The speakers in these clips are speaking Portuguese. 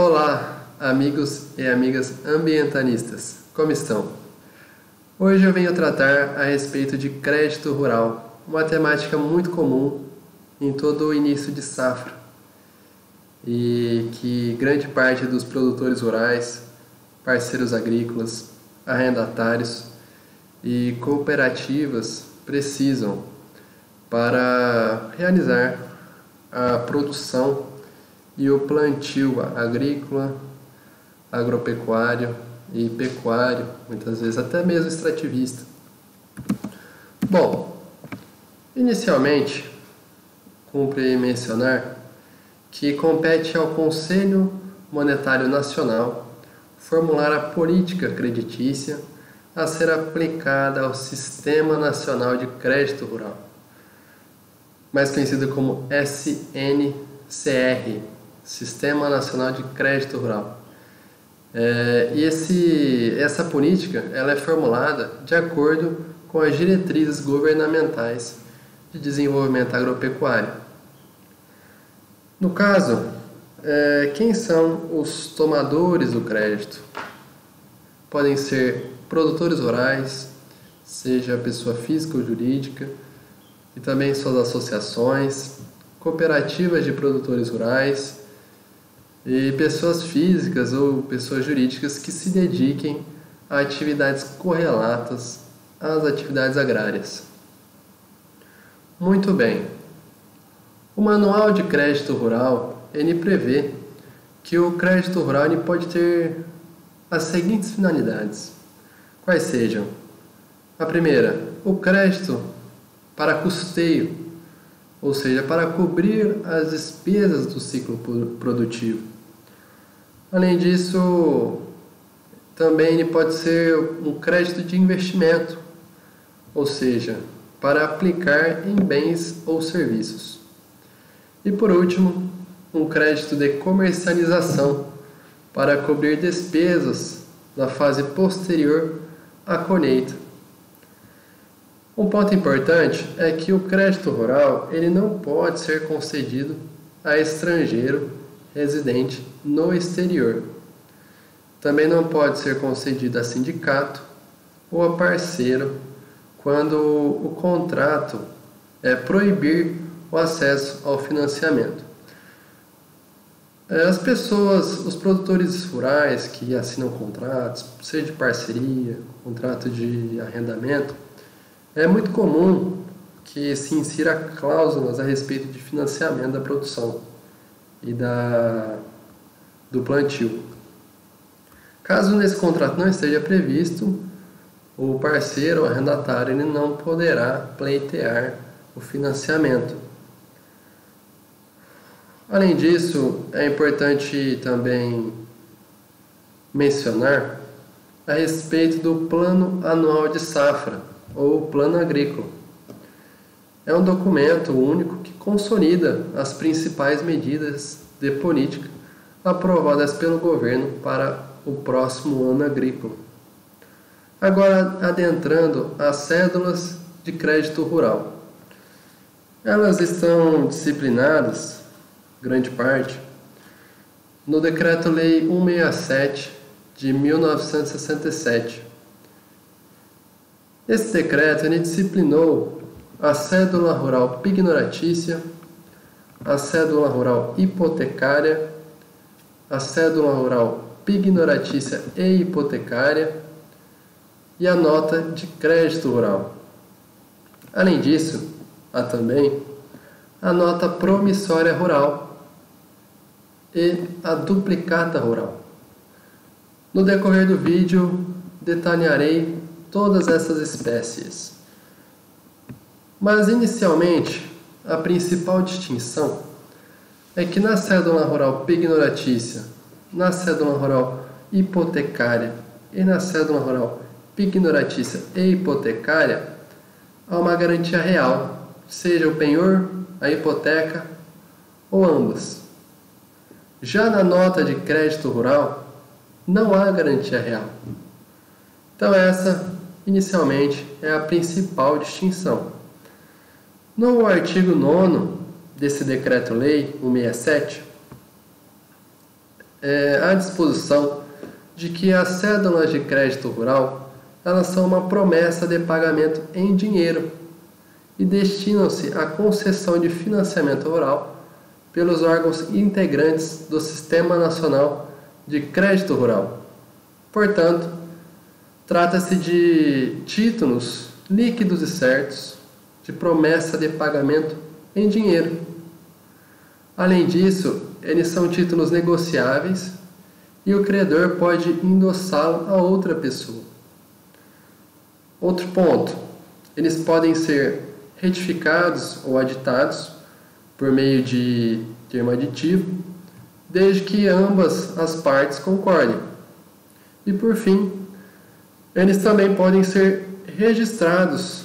Olá, amigos e amigas ambientalistas, como estão? Hoje eu venho tratar a respeito de crédito rural, uma temática muito comum em todo o início de safra e que grande parte dos produtores rurais, parceiros agrícolas, arrendatários e cooperativas precisam para realizar a produção e o plantio agrícola, agropecuário e pecuário, muitas vezes até mesmo extrativista. Bom, inicialmente, cumpre mencionar que compete ao Conselho Monetário Nacional formular a política creditícia a ser aplicada ao Sistema Nacional de Crédito Rural, mais conhecido como SNCR, Sistema Nacional de Crédito Rural. Essa política ela é formulada de acordo com as diretrizes governamentais de desenvolvimento agropecuário. No caso, quem são os tomadores do crédito? Podem ser produtores rurais, seja pessoa física ou jurídica, e também suas associações, cooperativas de produtores rurais, e pessoas físicas ou pessoas jurídicas que se dediquem a atividades correlatas às atividades agrárias. Muito bem. O Manual de Crédito Rural, ele prevê que o crédito rural ele pode ter as seguintes finalidades. Quais sejam? A primeira, o crédito para custeio, ou seja, para cobrir as despesas do ciclo produtivo. Além disso, também ele pode ser um crédito de investimento, ou seja, para aplicar em bens ou serviços. E por último, um crédito de comercialização, para cobrir despesas na fase posterior à colheita. Um ponto importante é que o crédito rural ele não pode ser concedido a estrangeiro residente no exterior. Também não pode ser concedido a sindicato ou a parceiro quando o contrato é proibir o acesso ao financiamento. As pessoas, os produtores rurais que assinam contratos, seja de parceria, contrato de arrendamento, é muito comum que se insira cláusulas a respeito de financiamento da produção e do plantio. Caso nesse contrato não esteja previsto, o parceiro ou arrendatário ele não poderá pleitear o financiamento. Além disso, é importante também mencionar a respeito do Plano Anual de Safra, ou Plano Agrícola. É um documento único que consolida as principais medidas de política aprovadas pelo governo para o próximo ano agrícola. Agora, adentrando as cédulas de crédito rural. Elas estão disciplinadas, grande parte, no Decreto-Lei 167 de 1967. Esse decreto ele disciplinou a cédula rural pignoratícia, a cédula rural hipotecária, a cédula rural pignoratícia e hipotecária e a nota de crédito rural. Além disso, há também a nota promissória rural e a duplicata rural. No decorrer do vídeo, detalharei todas essas espécies. Mas, inicialmente, a principal distinção é que na cédula rural pignoratícia, na cédula rural hipotecária e na cédula rural pignoratícia e hipotecária, há uma garantia real, seja o penhor, a hipoteca ou ambas. Já na nota de crédito rural, não há garantia real. Então essa, inicialmente, é a principal distinção. No artigo 9º desse Decreto-Lei 167, à disposição de que as cédulas de crédito rural elas são uma promessa de pagamento em dinheiro e destinam-se à concessão de financiamento rural pelos órgãos integrantes do Sistema Nacional de Crédito Rural. Portanto, trata-se de títulos líquidos e certos de promessa de pagamento em dinheiro. Além disso, eles são títulos negociáveis e o credor pode endossá-lo a outra pessoa. Outro ponto, eles podem ser retificados ou aditados por meio de termo aditivo, desde que ambas as partes concordem. E por fim, eles também podem ser registrados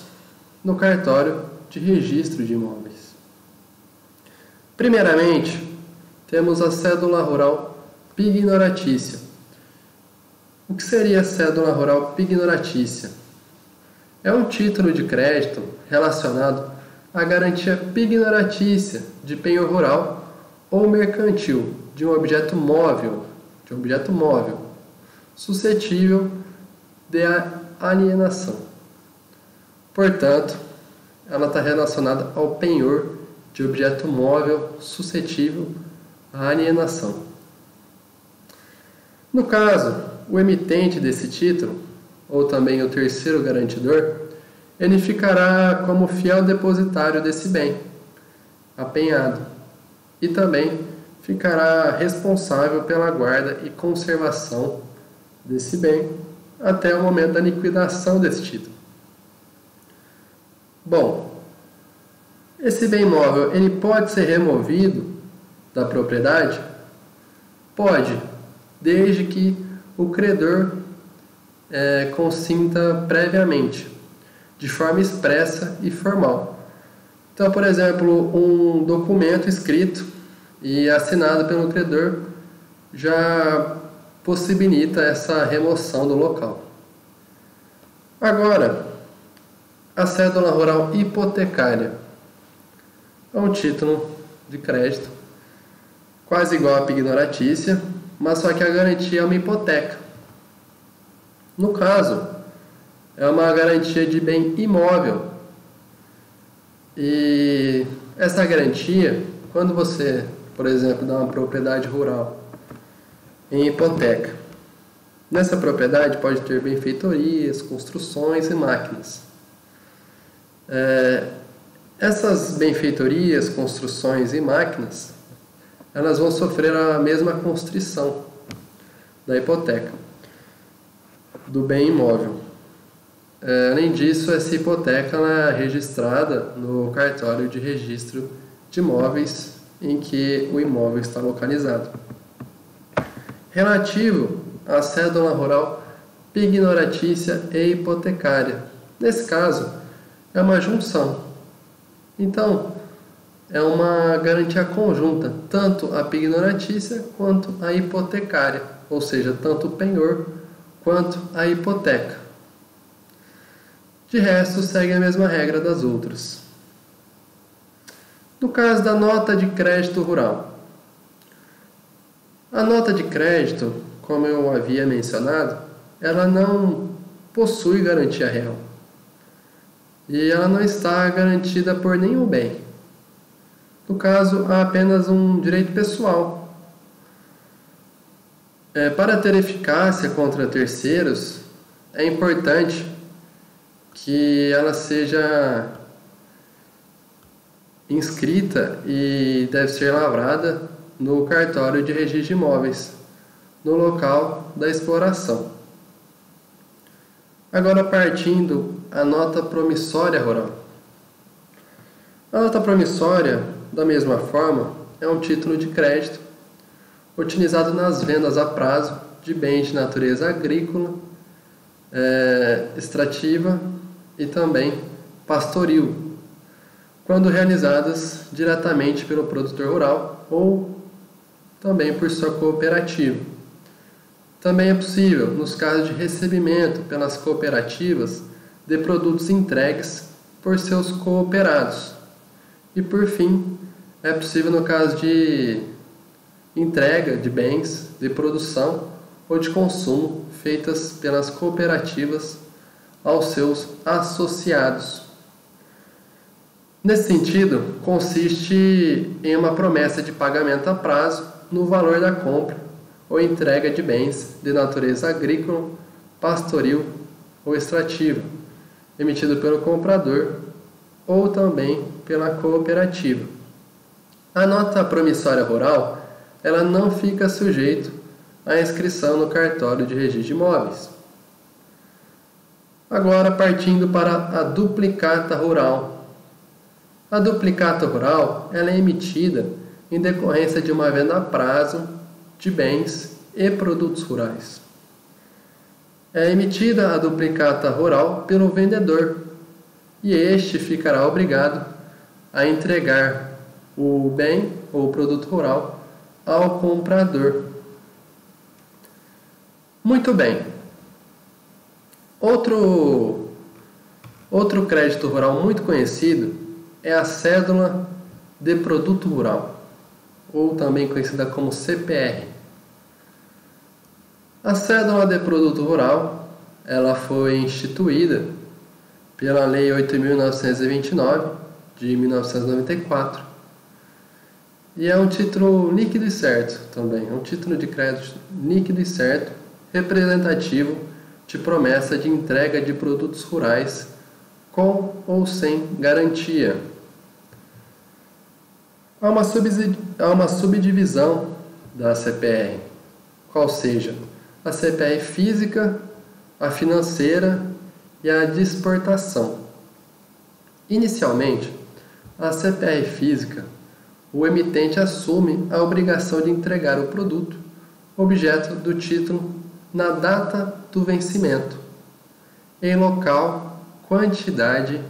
no cartório de registro de imóveis. Primeiramente, temos a cédula rural pignoratícia. O que seria a cédula rural pignoratícia? É um título de crédito relacionado à garantia pignoratícia de penhor rural ou mercantil de um objeto móvel, suscetível de alienação. Portanto, ela está relacionada ao penhor de objeto móvel suscetível à alienação. No caso, o emitente desse título, ou também o terceiro garantidor, ele ficará como fiel depositário desse bem apenhado e também ficará responsável pela guarda e conservação desse bem até o momento da liquidação desse título. Bom, esse bem móvel ele pode ser removido da propriedade? Pode, desde que o credor consinta previamente, de forma expressa e formal. Então, por exemplo, um documento escrito e assinado pelo credor já possibilita essa remoção do local. Agora, a cédula rural hipotecária é um título de crédito quase igual à pignoratícia, mas só que a garantia é uma hipoteca. No caso, é uma garantia de bem imóvel. E essa garantia, quando você, por exemplo, dá uma propriedade rural em hipoteca, nessa propriedade pode ter benfeitorias, construções e máquinas. Essas benfeitorias, construções e máquinas, elas vão sofrer a mesma constrição da hipoteca, do bem imóvel. Além disso, essa hipoteca ela é registrada no cartório de registro de imóveis em que o imóvel está localizado. Relativo à cédula rural pignoratícia e hipotecária. Nesse caso, é uma junção. Então, é uma garantia conjunta, tanto a pignoratícia quanto a hipotecária, ou seja, tanto o penhor quanto a hipoteca. De resto, segue a mesma regra das outras. No caso da nota de crédito rural. A nota de crédito, como eu havia mencionado, ela não possui garantia real. E ela não está garantida por nenhum bem. No caso, há apenas um direito pessoal. Para ter eficácia contra terceiros, é importante que ela seja inscrita e deve ser lavrada no cartório de registro de imóveis, no local da exploração. Agora, partindo a nota promissória rural. A nota promissória, da mesma forma, é um título de crédito utilizado nas vendas a prazo de bens de natureza agrícola, extrativa e também pastoril, quando realizadas diretamente pelo produtor rural ou também por sua cooperativa. Também é possível, nos casos de recebimento pelas cooperativas de produtos entregues por seus cooperados. E por fim, é possível no caso de entrega de bens de produção ou de consumo feitas pelas cooperativas aos seus associados. Nesse sentido, consiste em uma promessa de pagamento a prazo no valor da compra ou entrega de bens de natureza agrícola, pastoril ou extrativa, emitido pelo comprador ou também pela cooperativa. A nota promissória rural, ela não fica sujeita à inscrição no cartório de registro de imóveis. Agora, partindo para a duplicata rural. A duplicata rural, ela é emitida em decorrência de uma venda a prazo de bens e produtos rurais. É emitida a duplicata rural pelo vendedor e este ficará obrigado a entregar o bem ou produto rural ao comprador. Muito bem. Outro crédito rural muito conhecido é a cédula de produto rural, ou também conhecida como CPR. A cédula de produto rural, ela foi instituída pela Lei 8.929 de 1994 e é um título líquido e certo também, é um título de crédito líquido e certo, representativo de promessa de entrega de produtos rurais com ou sem garantia. Há uma subdivisão da CPR, qual seja a CPR física, a financeira e a de exportação. Inicialmente, a CPR física, o emitente assume a obrigação de entregar o produto, objeto do título, na data do vencimento, em local, quantidade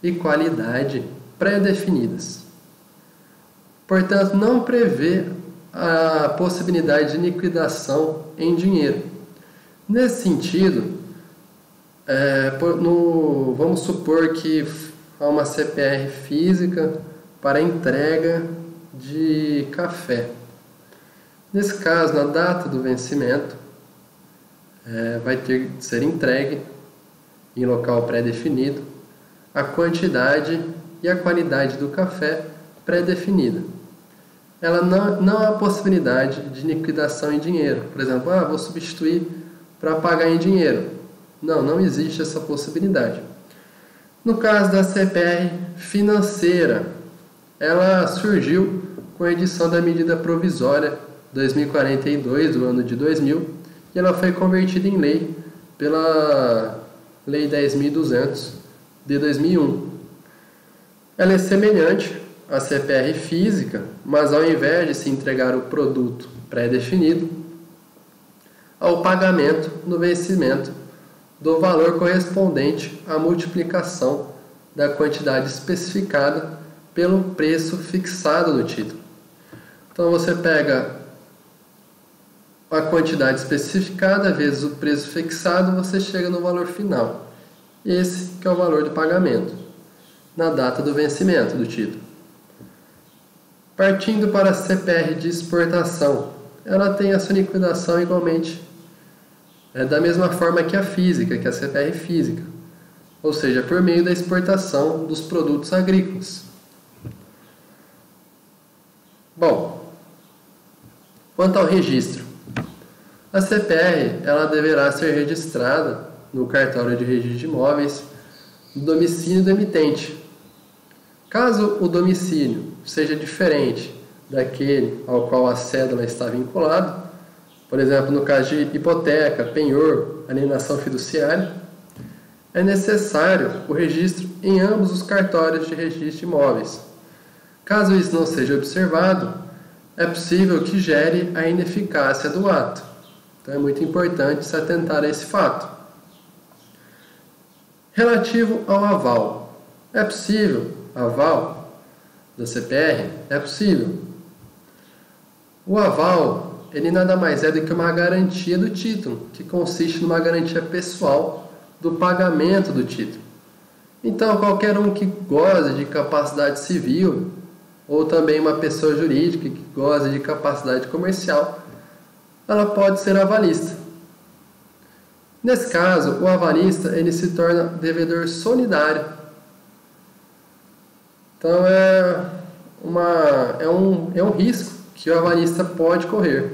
e qualidade pré-definidas. Portanto, não prevê a possibilidade de liquidação em dinheiro. Nesse sentido, vamos supor que há uma CPR física para entrega de café. Nesse caso, na data do vencimento, vai ter que ser entregue em local pré-definido a quantidade e a qualidade do café pré-definida. Ela não há possibilidade de liquidação em dinheiro. Por exemplo, vou substituir para pagar em dinheiro. Não existe essa possibilidade. No caso da CPR financeira, ela surgiu com a edição da medida provisória 2042 do ano de 2000 e ela foi convertida em lei pela Lei 10.200 de 2001. Ela é semelhante à CPR física, mas ao invés de se entregar o produto pré-definido, ao pagamento no vencimento do valor correspondente à multiplicação da quantidade especificada pelo preço fixado do título. Então você pega a quantidade especificada vezes o preço fixado, você chega no valor final. Esse que é o valor do pagamento, na data do vencimento do título. Partindo para a CPR de exportação, ela tem a sua liquidação igualmente da mesma forma que a física, que é a CPR física, ou seja, por meio da exportação dos produtos agrícolas. Bom, quanto ao registro, a CPR ela deverá ser registrada no cartório de registro de imóveis do domicílio do emitente. Caso o domicílio seja diferente daquele ao qual a cédula está vinculada, por exemplo, no caso de hipoteca, penhor, alienação fiduciária, é necessário o registro em ambos os cartórios de registro de imóveis. Caso isso não seja observado, é possível que gere a ineficácia do ato. Então é muito importante se atentar a esse fato. Relativo ao aval, é possível aval da CPR? É possível. O aval, ele nada mais é do que uma garantia do título, que consiste numa garantia pessoal do pagamento do título. Então, qualquer um que goza de capacidade civil ou também uma pessoa jurídica que goza de capacidade comercial, ela pode ser avalista. Nesse caso, o avalista ele se torna devedor solidário. Então é um risco que o avalista pode correr.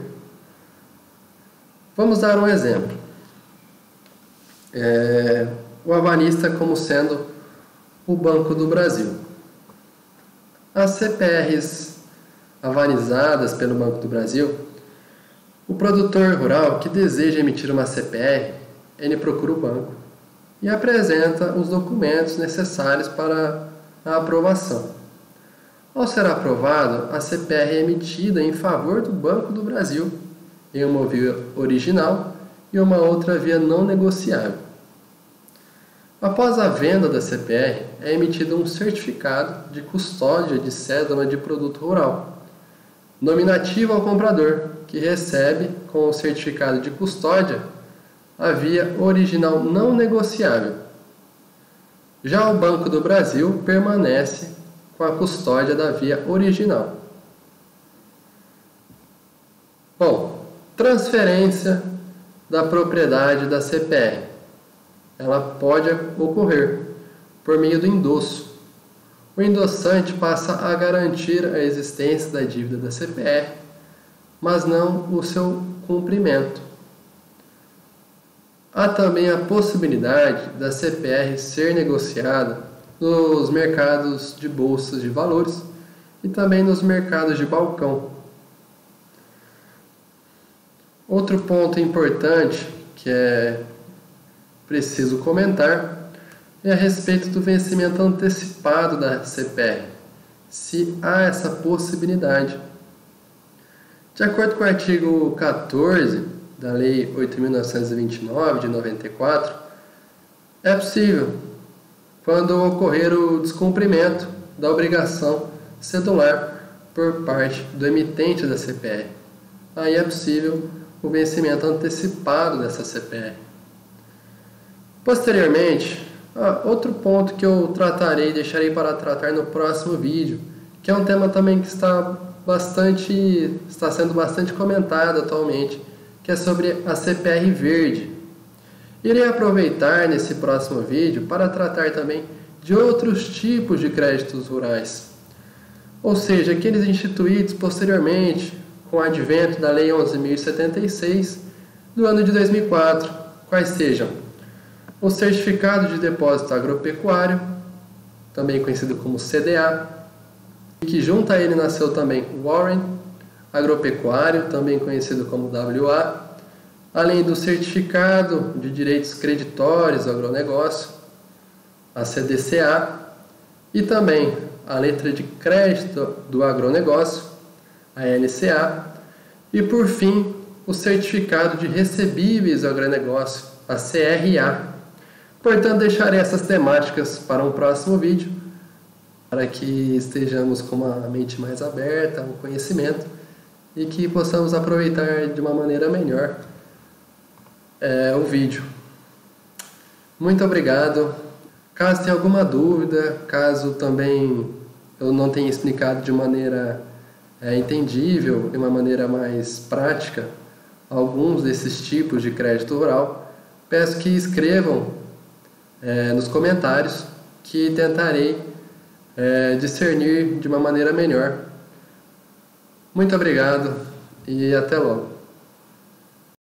Vamos dar um exemplo. O avalista como sendo o Banco do Brasil. As CPRs avalizadas pelo Banco do Brasil, o produtor rural que deseja emitir uma CPR, ele procura o banco e apresenta os documentos necessários para a aprovação. Ao ser aprovado, a CPR é emitida em favor do Banco do Brasil, em uma via original e uma outra via não negociável. Após a venda da CPR, é emitido um certificado de custódia de cédula de produto rural, nominativo ao comprador, que recebe com o certificado de custódia a via original não negociável. Já o Banco do Brasil permanece com a custódia da via original. Bom, transferência da propriedade da CPR. Ela pode ocorrer por meio do endosso. O endossante passa a garantir a existência da dívida da CPR, mas não o seu cumprimento. Há também a possibilidade da CPR ser negociada nos mercados de bolsas de valores e também nos mercados de balcão. Outro ponto importante que é preciso comentar é a respeito do vencimento antecipado da CPR, se há essa possibilidade. De acordo com o artigo 14 da Lei 8.929, de 94, é possível, quando ocorrer o descumprimento da obrigação cedular por parte do emitente da CPR. Aí é possível o vencimento antecipado dessa CPR. Posteriormente, outro ponto que eu deixarei para tratar no próximo vídeo, que é um tema também que está sendo bastante comentado atualmente, que é sobre a CPR verde. Irei aproveitar nesse próximo vídeo para tratar também de outros tipos de créditos rurais, ou seja, aqueles instituídos posteriormente com o advento da Lei 11.076 do ano de 2004, quais sejam o Certificado de Depósito Agropecuário, também conhecido como CDA, que junto a ele nasceu também o Warren Agropecuário, também conhecido como WA, além do Certificado de Direitos Creditórios do Agronegócio, a CDCA, e também a Letra de Crédito do Agronegócio, a LCA, e por fim o Certificado de Recebíveis do Agronegócio, a CRA. Portanto, deixarei essas temáticas para um próximo vídeo, para que estejamos com uma mente mais aberta, um conhecimento, e que possamos aproveitar de uma maneira melhor o vídeo. Muito obrigado. Caso tenha alguma dúvida, caso também eu não tenha explicado de maneira entendível, de uma maneira mais prática, alguns desses tipos de crédito rural, peço que escrevam nos comentários, que tentarei discernir de uma maneira melhor. Muito obrigado e até logo.